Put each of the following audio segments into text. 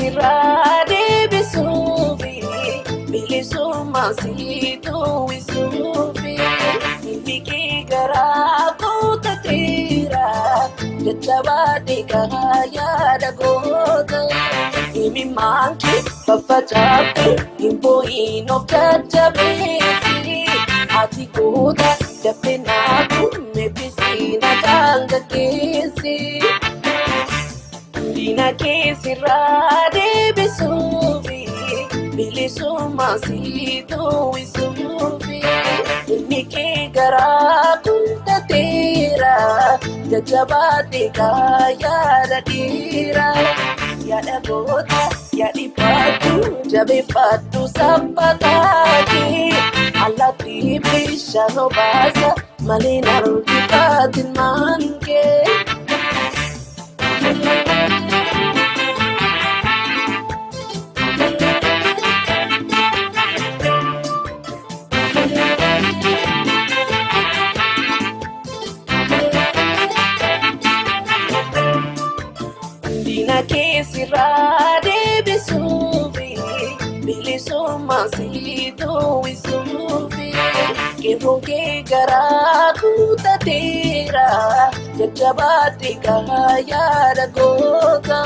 sirraa deebisuufi bilisummaa siitu wisuufi ilmi kee garaa guutateera jajjabaadhee karaa yaada goota imimmaan kee faffacaaftee hin boo'iin of jajjabeessi ati goota dafee naatu meebbisiina gaangageessi. Diina kee sirraa deebisuufi bilisummaa siitu wisuufi ilmi kee garaa guutateera jajjabaadhee karaa yaada dhiira yaada goota yaadifadhu jabeeffadhu sabbataakee allaattii bishaan obaasa malee nargifaatin maankee. Diina kee sirraa deebisuufi bilisummaa siitu wisuufi qeerroon kee garaa guutateera jajjabaadhee karaa yaada goota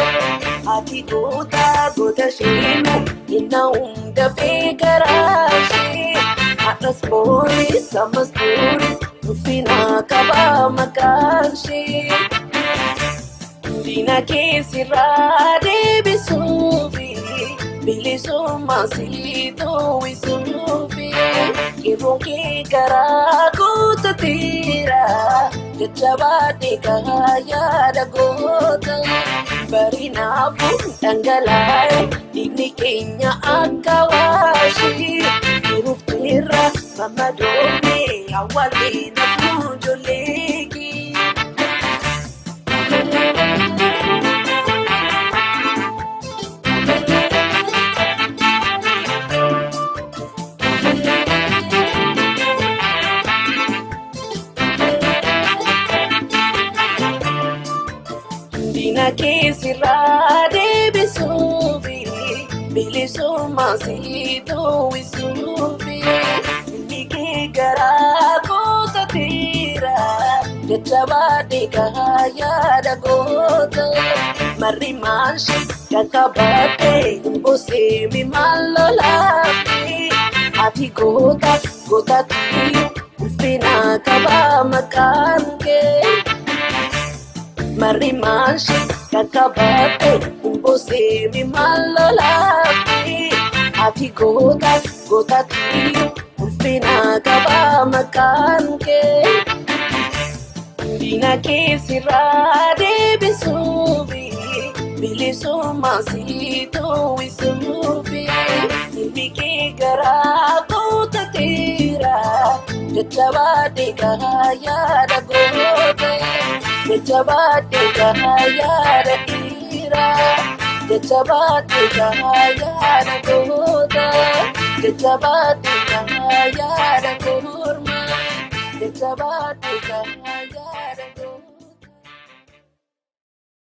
ati goota goota sheena inna hunda beekaraashee har'as booris ammas booris ulfina qabaa maqaanshee. Diina kee sirraa deebisuufi bilisummaa siitu wisuufi qeerroon kee garaa guutateera jajjabaadhee karaa yaada goota barinaafuu dhangalaa'e dhiigni keenya akka waashee durufteerra mammadoofnee awwaallee nafuu ijoollee kee. Diina kee sirraa deebisuufi bilisummaa siitu wisuufi ilmi kee garaa guutateera jajjabaadhee karaa yaada goota marri maalshee kan qabattee imboseemi maal lolaaftee ati goota gootaatiyyuu ulfina qabaa maqaan kee. Marri maalshee kan qabattee imboseemi maal lolaaftee ati goota gootaatiyyuu ulfina qabaa maqaan kee. Diina kee sirraa deebisuufi bilisummaa siitu wisuufi ilmi kee garaa guutateera jajjabaadhee karaa yaada goota jajjabaadhee karaa yaada dhiira jajjabaadhee karaa yaada goota jajjabaadhee karaa yaada kormaa jajjabaadhee karaa yaada.